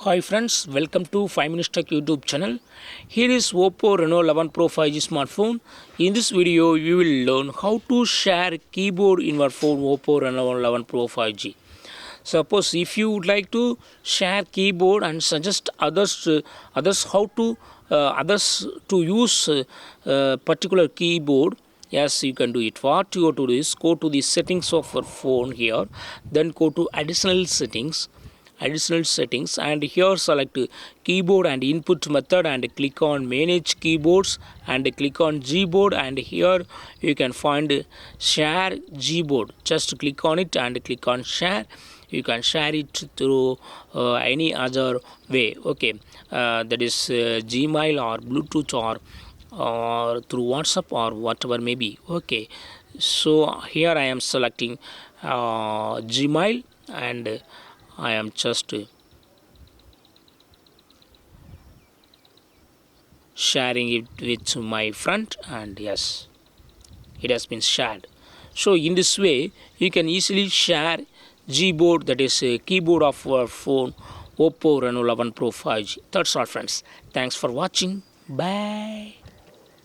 Hi friends, welcome to 5 Minutes Tech YouTube channel. Here is Oppo Reno 11 Pro 5G smartphone. In this video, you will learn how to share keyboard in your phone Oppo Reno 11 Pro 5G. Suppose if you would like to share keyboard and suggest others how to others to use particular keyboard. Yes, you can do it. What you have to do is go to the settings of your phone here, then go to additional settings and here select keyboard and input method and click on manage keyboards and click on Gboard, and here you can find share Gboard. Just click on it and click on share. You can share it through any other way, okay, that is Gmail or Bluetooth or through WhatsApp or whatever may be. Okay, so here I am selecting Gmail and I am just sharing it with my friend, and yes, it has been shared. So in this way you can easily share Gboard, that is a keyboard of our phone Oppo Reno 11 Pro 5G. That's all friends. Thanks for watching. Bye.